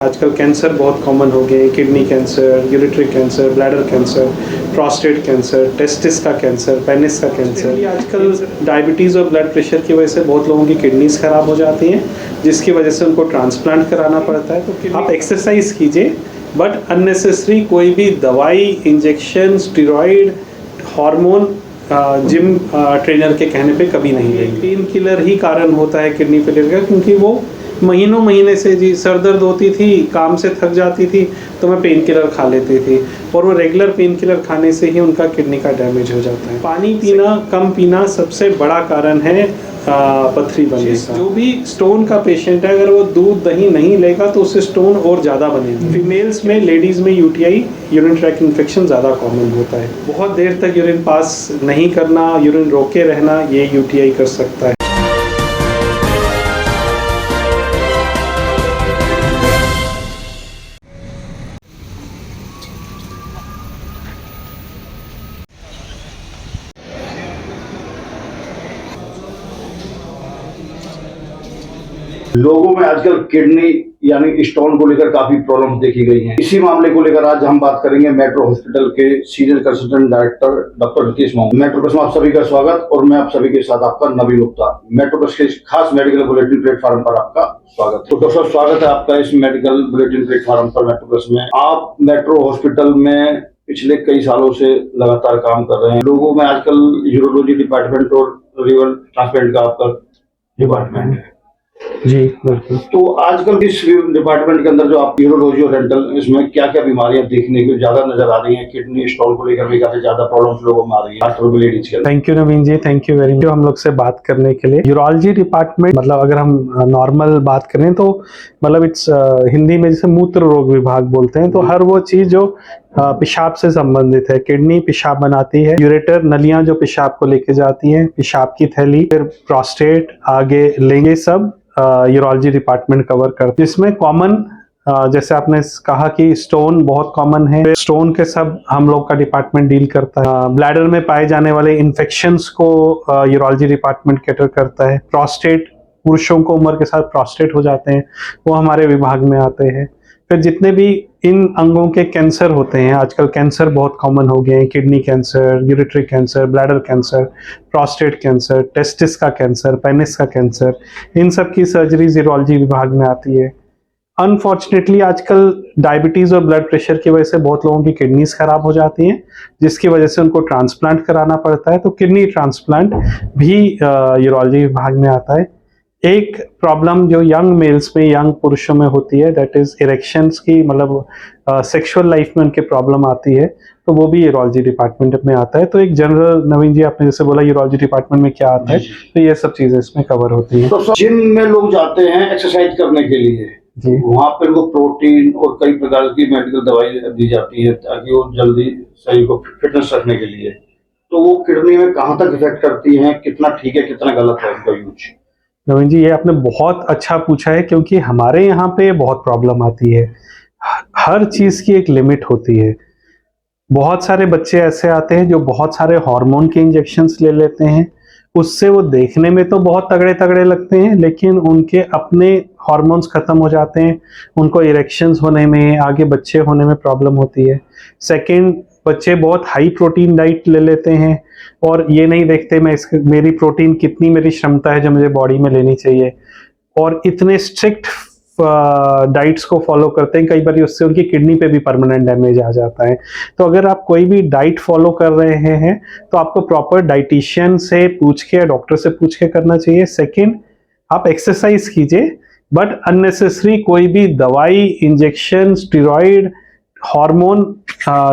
आजकल कैंसर बहुत कॉमन हो गए, kidney cancer, ureteric cancer, bladder cancer, prostate cancer, testis का कैंसर, पेनिस का कैंसर। आजकल डायबिटीज़ और ब्लड प्रेशर की वजह से बहुत लोगों की किडनीज ख़राब हो जाती हैं, जिसकी वजह से उनको ट्रांसप्लांट कराना पड़ता है। तो आप एक्सरसाइज कीजिए, बट अननेसेसरी कोई भी दवाई, injection, steroid, hormone gym trainer के कहने पे कभी नहीं लेंगे। पेन किलर ही कारण होता है किडनी फेलियर का, क्योंकि वो महीने से जी सर दर्द होती थी, काम से थक जाती थी तो मैं पेन किलर खा लेती थी, और वो रेगुलर पेन किलर खाने से ही उनका किडनी का डैमेज हो जाता है। पानी पीना, कम पीना सबसे बड़ा कारण है पथरी बनने का। जो भी स्टोन का पेशेंट है, अगर वो दूध दही नहीं लेगा तो उससे स्टोन और ज़्यादा बनेगा। फीमेल्स में, लेडीज़ में यूटीआई, यूरिन ट्रैक इन्फेक्शन ज़्यादा कॉमन होता है। बहुत देर तक यूरिन पास नहीं करना, यूरिन रोके रहना, ये यूटीआई कर सकता है। लोगों में आजकल किडनी यानी स्टोन को लेकर काफी प्रॉब्लम देखी गई हैं। इसी मामले को लेकर आज हम बात करेंगे मेट्रो हॉस्पिटल के senior consultant director doctor Ritesh Mohammad. Metro plus में आप सभी का स्वागत, और मैं आप सभी के साथ आपका नवीन गुप्ता। मेट्रो प्लस के खास मेडिकल बुलेटिन प्लेटफॉर्म पर आपका स्वागत है। तो डॉक्टर स्वागत है आपका इस मेडिकल बुलेटिन प्लेटफॉर्म पर मेट्रो प्लस में। आप मेट्रो हॉस्पिटल में पिछले कई सालों से लगातार काम कर रहे हैं। लोगों में आजकल यूरोलॉजी डिपार्टमेंट और रिवर ट्रांसप्लांट का आपका डिपार्टमेंट है जी बिल्कुल। तो आजकल इस डिपार्टमेंट के अंदर जो आप यूरोलॉजी और डेंटल, इसमें क्या क्या बीमारियां देखने को ज्यादा नजर आ रही हैं? किडनी स्टोन को लेकर भी काफी ज्यादा प्रॉब्लम्स लोगों में आ रही है। Thank you Naveen ji, thank you very much हम लोग से बात करने के लिए। यूरोलॉजी डिपार्टमेंट मतलब अगर हम नॉर्मल बात करें तो मतलब इट्स हिंदी में जैसे मूत्र रोग विभाग बोलते हैं, तो हर वो चीज जो पेशाब से संबंधित है। किडनी पेशाब बनाती है, यूरेटर नलियां जो पेशाब को लेके जाती हैं, पेशाब की थैली, फिर प्रोस्टेट, आगे लेंगे, सब यूरोलॉजी डिपार्टमेंट कवर करते हैं। जिसमें कॉमन जैसे आपने कहा कि स्टोन बहुत कॉमन है, स्टोन के सब हम लोग का डिपार्टमेंट डील करता है। ब्लैडर में पाए जाने वाले इन्फेक्शंस को यूरोलॉजी डिपार्टमेंट कैटर करता है। प्रोस्टेट, पुरुषों को उम्र के साथ प्रोस्टेट हो जाते हैं, वो हमारे विभाग में आते हैं। फिर जितने भी इन अंगों के कैंसर होते हैं, आजकल कैंसर बहुत कॉमन हो गए हैं, kidney cancer, ureteric cancer, bladder cancer, prostate cancer, testis का कैंसर, पेनिस का कैंसर, इन सब की सर्जरी यूरोलॉजी विभाग में आती है। अनफॉर्चुनेटली आजकल डायबिटीज और ब्लड प्रेशर की वजह से बहुत लोगों की किडनीज खराब हो जाती हैं, जिसकी वजह से उनको ट्रांसप्लांट कराना पड़ता है। तो किडनी ट्रांसप्लांट भी यूरोलॉजी विभाग में आता है। एक प्रॉब्लम जो यंग मेल्स में, यंग पुरुषों में होती है, दैट इज इरेक्शंस की, मतलब सेक्सुअल लाइफ में उनके प्रॉब्लम आती है, तो वो भी यूरोलॉजी डिपार्टमेंट में आता है। तो एक जनरल, नवीन जी आपने जैसे बोला यूरोलॉजी डिपार्टमेंट में क्या आता है, तो ये सब चीजें इसमें कवर होती हैं। तो जिम में लोग जाते हैं एक्सरसाइज करने के लिए, वहाँ पर वो प्रोटीन और कई प्रकार की मेडिकल दवाई दी जाती है ताकि वो जल्दी शरीर को फिटनेस रखने के लिए। तो वो किडनी में कहाँ तक इफेक्ट करती है, कितना ठीक है कितना गलत है उनका यूज? नवीन जी, ये आपने बहुत अच्छा पूछा है, क्योंकि हमारे यहाँ पे बहुत प्रॉब्लम आती है। हर चीज की एक लिमिट होती है। बहुत सारे बच्चे ऐसे आते हैं जो बहुत सारे हार्मोन के इंजेक्शंस ले लेते हैं, उससे वो देखने में तो बहुत तगड़े तगड़े लगते हैं, लेकिन उनके अपने हार्मोन्स खत्म हो जाते हैं, उनको इरेक्शंस होने में, आगे बच्चे होने में प्रॉब्लम होती है। सेकंड, बच्चे बहुत हाई प्रोटीन डाइट ले लेते हैं और ये नहीं देखते मेरी प्रोटीन कितनी, मेरी क्षमता है जो मुझे बॉडी में लेनी चाहिए, और इतने स्ट्रिक्ट डाइट्स को फॉलो करते हैं, कई बार उससे उनकी किडनी पे भी परमानेंट डैमेज आ जाता है। तो अगर आप कोई भी डाइट फॉलो कर रहे हैं तो आपको प्रॉपर डाइटिशियन से पूछ के, डॉक्टर से पूछ के करना चाहिए। सेकंड, आप एक्सरसाइज कीजिए, बट अननेसेसरी कोई भी दवाई, injection, steroid, hormone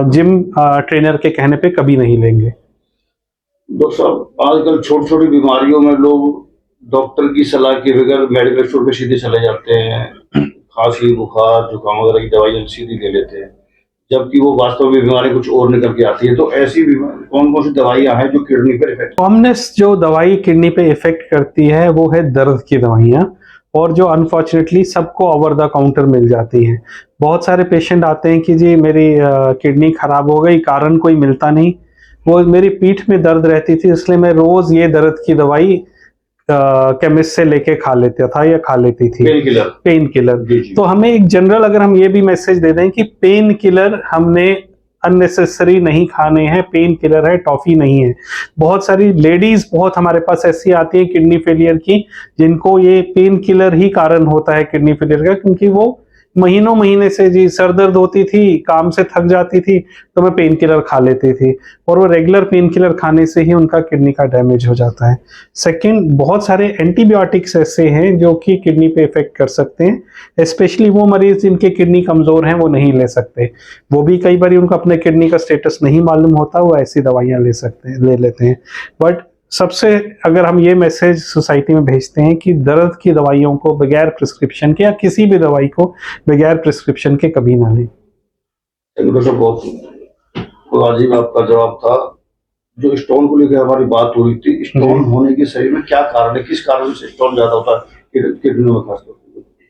gym trainer के कहने पे कभी नहीं लेंगे। डॉक्टर साहब, आजकल छोटी छोटी बीमारियों में लोग डॉक्टर की सलाह के बगैर मेडिकल स्टोर पे सीधे चले जाते हैं, खांसी, बुखार, जुकाम वगैरह की दवाइयां सीधी ले लेते हैं, जबकि वो वास्तव में बीमारी कुछ और निकल के आती है। तो ऐसी कौन कौन सी दवाइयां हैं जो किडनी पर इफेक्ट? कॉमनेस जो दवाई किडनी पे इफेक्ट करती है वो है दर्द की दवाइयाँ, और जो अनफॉर्चुनेटली सबको ओवर द काउंटर मिल जाती हैं। बहुत सारे पेशेंट आते हैं कि जी मेरी किडनी खराब हो गई, कारण कोई मिलता नहीं, वो मेरी पीठ में दर्द रहती थी इसलिए मैं रोज ये दर्द की दवाई केमिस्ट से लेके खा लेता था या खा लेती थी पेन किलर। Pain killer. जी जी। तो हमें एक जनरल अगर हम ये भी मैसेज दे दें कि पेन किलर हमने अननेसेसरी नहीं खाने हैं, पेन किलर है, टॉफी नहीं है। बहुत सारी लेडीज बहुत हमारे पास ऐसी आती है किडनी फेलियर की, जिनको ये पेन किलर ही कारण होता है किडनी फेलियर का, क्योंकि वो महीनों महीने से जी सर दर्द होती थी, काम से थक जाती थी, तो मैं पेन किलर खा लेती थी, और वो रेगुलर पेन किलर खाने से ही उनका किडनी का डैमेज हो जाता है। सेकंड, बहुत सारे एंटीबायोटिक्स ऐसे हैं जो कि किडनी पे इफेक्ट कर सकते हैं। स्पेशली वो मरीज जिनके किडनी कमजोर हैं वो नहीं ले सकते, वो भी कई बार उनको अपने किडनी का स्टेटस नहीं मालूम होता, वो ऐसी दवाइयां ले लेते हैं। बट सबसे अगर हम ये मैसेज सोसाइटी में भेजते हैं कि दर्द की दवाइयों को बगैर प्रिस्क्रिप्शन के या किसी भी दवाई को बगैर प्रिस्क्रिप्शन के कभी ना लें। डॉक्टर बहुत वाजिब आपका जवाब था। जो स्टोन को लेकर हमारी बात हो रही थी, स्टोन होने के शरीर में क्या कारण है, किस कारण से स्टोन ज्यादा होता है किडनी में, खासतौर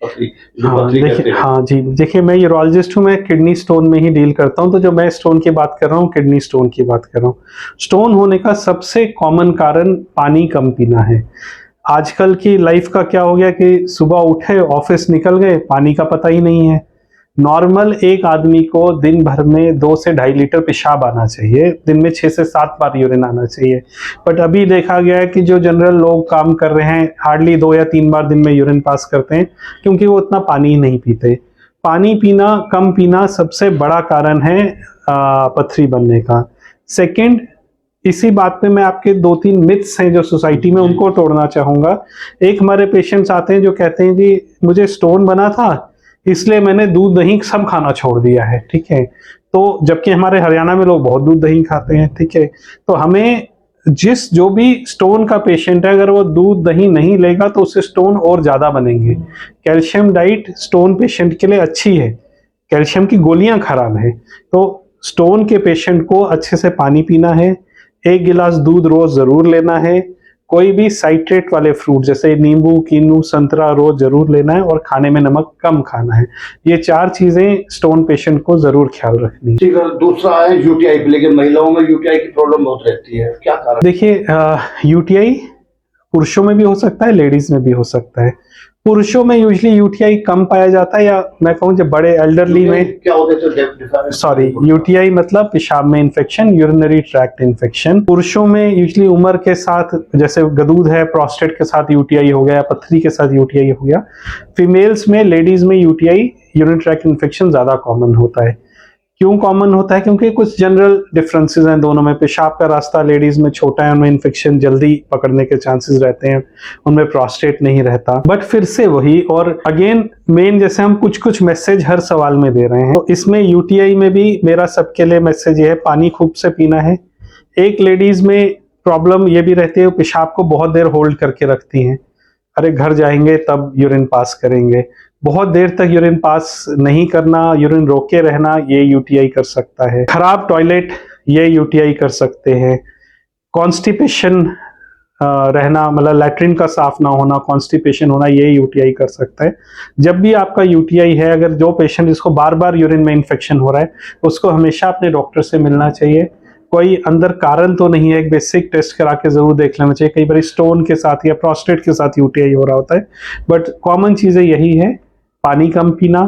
पथरी, जो पथरी कहते हैं। हाँ जी, देखिए मैं यूरोलॉजिस्ट हूँ, मैं किडनी स्टोन में ही डील करता हूँ, तो जो मैं स्टोन की बात कर रहा हूँ किडनी स्टोन की बात कर रहा हूँ। स्टोन होने का सबसे कॉमन कारण पानी कम पीना है। आजकल की लाइफ का क्या हो गया कि सुबह उठे, ऑफिस निकल गए, पानी का पता ही नहीं है। नॉर्मल एक आदमी को दिन भर में 2 से 2.5 लीटर पेशाब आना चाहिए, दिन में 6 से 7 बार यूरिन आना चाहिए। बट अभी देखा गया है कि जो जनरल लोग काम कर रहे हैं हार्डली 2 या 3 बार दिन में यूरिन पास करते हैं, क्योंकि वो उतना पानी ही नहीं पीते। पानी पीना कम पीना सबसे बड़ा कारण है पथरी बनने का। सेकंड, इसी बात पे मैं आपके 2-3 मिथ्स हैं जो सोसाइटी में, उनको तोड़ना चाहूंगा। एक, हमारे पेशेंट्स आते हैं जो कहते हैं कि मुझे स्टोन बना था इसलिए मैंने दूध दही सब खाना छोड़ दिया है, ठीक है। तो जबकि हमारे हरियाणा में लोग बहुत दूध दही खाते हैं, ठीक है। तो हमें जो भी स्टोन का पेशेंट है, अगर वो दूध दही नहीं लेगा तो उससे स्टोन और ज्यादा बनेंगे। कैल्शियम डाइट स्टोन पेशेंट के लिए अच्छी है, कैल्शियम की गोलियां खराब है। तो स्टोन के पेशेंट को अच्छे से पानी पीना है, 1 गिलास दूध रोज जरूर लेना है, कोई भी साइट्रेट वाले फ्रूट जैसे नींबू, कीनू, संतरा रोज जरूर लेना है, और खाने में नमक कम खाना है। ये 4 चीजें स्टोन पेशेंट को जरूर ख्याल रखनी है। ठीक है। दूसरा है यूटीआई पे, लेकिन महिलाओं में यूटीआई की प्रॉब्लम बहुत रहती है, क्या कारण? देखिए, यूटीआई पुरुषों में भी हो सकता है, लेडीज में भी हो सकता है। पुरुषों में यूजली यूटीआई कम पाया जाता है, या मैं कहूँ जब बड़े एल्डरली में, क्या होते हैं, सॉरी, यूटीआई मतलब पेशाब में इन्फेक्शन, यूरिनरी ट्रैक्ट इन्फेक्शन। पुरुषों में यूजली उम्र के साथ, जैसे गदूद है, प्रोस्टेट के साथ यूटीआई हो गया, पथरी के साथ यूटीआई हो गया। फीमेल्स में, लेडीज में यूटीआई, यूरिनरी ट्रैक्ट इन्फेक्शन ज्यादा कॉमन होता है। क्यों कॉमन होता है? क्योंकि कुछ जनरल डिफरेंसेस हैं दोनों में। पेशाब का रास्ता लेडीज में छोटा है, उनमें इन्फेक्शन जल्दी पकड़ने के चांसेस रहते हैं, उनमें प्रोस्टेट नहीं रहता। बट फिर से वही, और अगेन मेन, जैसे हम कुछ कुछ मैसेज हर सवाल में दे रहे हैं, तो इसमें यूटीआई में भी मेरा सबके लिए मैसेज ये है, पानी खूब से पीना है। एक लेडीज में प्रॉब्लम ये भी रहती है, पेशाब को बहुत देर होल्ड करके रखती हैं, अरे घर जाएंगे तब यूरिन पास करेंगे। बहुत देर तक यूरिन पास नहीं करना, यूरिन रोके रहना, ये यूटीआई कर सकता है। खराब टॉयलेट, ये यूटीआई कर सकते हैं। कॉन्स्टिपेशन रहना, मतलब लैट्रिन का साफ ना होना, कॉन्स्टिपेशन होना, ये यूटीआई कर सकता है। जब भी आपका यूटीआई है, अगर जो पेशेंट जिसको बार बार यूरिन में इन्फेक्शन हो रहा है, उसको हमेशा अपने डॉक्टर से मिलना चाहिए। कोई अंदर कारण तो नहीं है, एक बेसिक टेस्ट करा के जरूर देख लेना चाहिए। कई बार स्टोन के साथ या प्रोस्टेट के साथ यूटीआई हो रहा होता है, बट कॉमन चीजें यही है, पानी कम पीना,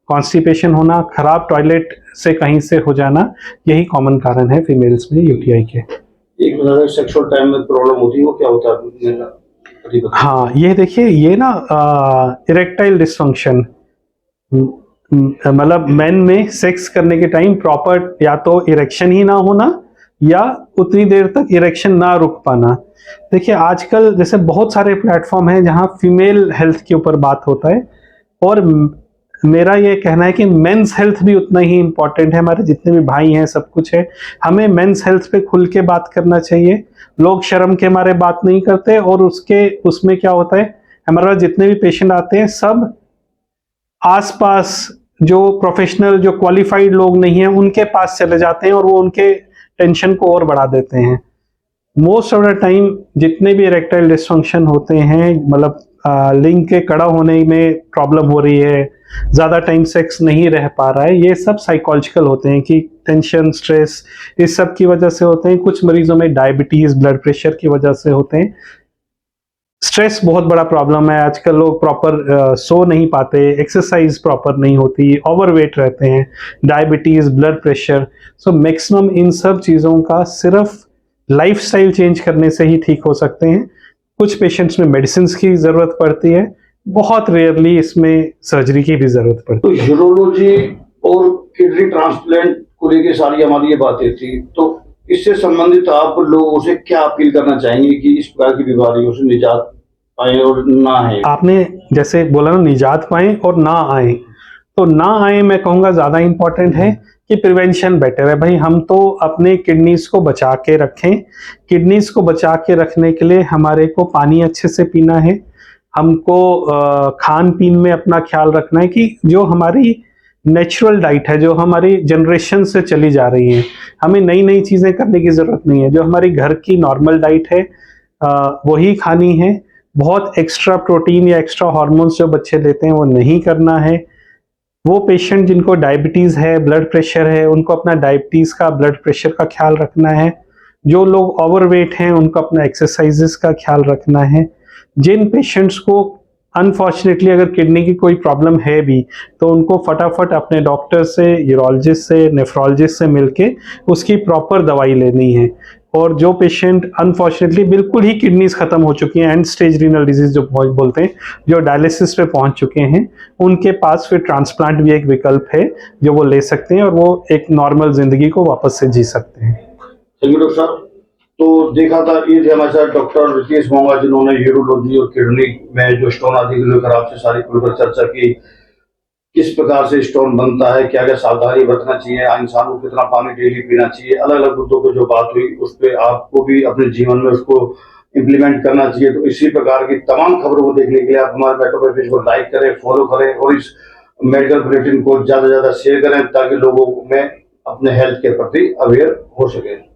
कॉन्स्टिपेशन होना, खराब टॉयलेट से कहीं से हो जाना, यही कॉमन कारण है फीमेल्स में यूटीआई के। एक सेक्सुअल टाइम में प्रॉब्लम होती है, वो क्या होता है? हाँ, ये देखिए, ये ना इरेक्टाइल डिसफंक्शन, मतलब मेन में सेक्स करने के टाइम प्रॉपर या तो इरेक्शन ही ना होना, या उतनी देर तक इरेक्शन ना रुक पाना। देखिए, आजकल जैसे बहुत सारे प्लेटफॉर्म हैं जहां फीमेल हेल्थ के ऊपर बात होता है, और मेरा ये कहना है कि मेंस हेल्थ भी उतना ही इंपॉर्टेंट है। हमारे जितने भी भाई हैं, सब कुछ है, हमें मेंस हेल्थ पे खुल के बात करना चाहिए। लोग शर्म के मारे बात नहीं करते, और उसमें क्या होता है, हमारे जितने भी पेशेंट आते हैं, सब आसपास जो प्रोफेशनल, जो क्वालिफाइड लोग नहीं हैं, उनके पास चले जाते हैं, और वो उनके टेंशन को और बढ़ा देते हैं। मोस्ट ऑफ द टाइम जितने भी इरेक्टाइल डिसफंक्शन होते हैं, मतलब लिंग के कड़ा होने में प्रॉब्लम हो रही है, ज्यादा टाइम सेक्स नहीं रह पा रहा है, ये सब साइकोलॉजिकल होते हैं, कि टेंशन, स्ट्रेस, इस सब की वजह से होते हैं। कुछ मरीजों में डायबिटीज, ब्लड प्रेशर की वजह से होते हैं। स्ट्रेस बहुत बड़ा प्रॉब्लम है। आजकल लोग प्रॉपर सो नहीं पाते, एक्सरसाइज प्रॉपर नहीं होती, ओवरवेट रहते हैं, diabetes, blood pressure. So maximum in सब चीज़ों का सिर्फ लाइफस्टाइल चेंज करने से ही ठीक हो सकते हैं। कुछ पेशेंट्स में मेडिसिन की ज़रूरत पड़ती है, बहुत रेयरली इसमें सर्जरी की भी ज़रूरत पड़ती तो यूरोलॉजी और किडनी ट्रांसप्लांट को लेकर सारी हमारी ये बातें थी, तो इससे संबंधित आप लोगों से क्या अपील करना चाहेंगे कि इस प्रकार की बीमारियों से निजात पाए और ना आए? आपने जैसे बोला ना, निजात पाएं और ना आए, तो ना आए मैं कहूँगा ज़्यादा इम्पोर्टेंट है कि प्रिवेंशन बेटर है। भाई हम तो अपने किडनीज को बचा के रखें। किडनीज को बचा के रखने के लिए हमारे को पानी अच्छे से पीना है, हमको खान पीन में अपना ख्याल रखना है कि जो हमारी नेचुरल डाइट है, जो हमारी जनरेशन से चली जा रही है, हमें नई नई चीज़ें करने की ज़रूरत नहीं है। जो हमारी घर की नॉर्मल डाइट है वही खानी है। बहुत एक्स्ट्रा प्रोटीन या एक्स्ट्रा हार्मोन्स जो बच्चे लेते हैं वो नहीं करना है। वो पेशेंट जिनको डायबिटीज़ है, ब्लड प्रेशर है, उनको अपना डायबिटीज़ का, ब्लड प्रेशर का ख्याल रखना है। जो लोग ओवरवेट हैं उनको अपना एक्सरसाइजेस का ख्याल रखना है। जिन पेशेंट्स को अनफॉर्चुनेटली अगर किडनी की कोई प्रॉब्लम है भी, तो उनको फटाफट अपने डॉक्टर से, यूरोलॉजिस्ट से, नेफ्रोलॉजिस्ट से मिलके उसकी प्रॉपर दवाई लेनी है। और जो पेशेंट अनफॉर्चुनेटली बिल्कुल ही किडनीज खत्म हो चुकी हैं, एंड स्टेज रीनल डिजीज जो बोलते हैं, जो डायलिसिस पे पहुंच चुके हैं, उनके पास फिर ट्रांसप्लांट भी एक विकल्प है जो वो ले सकते हैं और वो एक नॉर्मल जिंदगी को वापस से जी सकते हैं। थैंक यू डॉक्टर साहब। तो देखा था, ये थे हमारे साथ डॉक्टर रितेश मोंगा, जिन्होंने यूरोलॉजी और किडनी में जो स्टोन आदि को लेकर आपसे सारी खुलकर चर्चा की। किस प्रकार से स्टोन बनता है, क्या क्या सावधानी बरतना चाहिए, इंसान को कितना पानी डेली पीना चाहिए, अलग अलग मुद्दों पर जो बात हुई उस पर आपको भी अपने जीवन में उसको इम्प्लीमेंट करना चाहिए। तो इसी प्रकार की तमाम खबरों को देखने के लिए आप हमारे मेट्रो पे पेज को लाइक करें, फॉलो करें और इस मेडिकल बुलेटिन को ज्यादा से ज्यादा शेयर करें ताकि लोगों में अपने हेल्थ के प्रति अवेयर हो सके।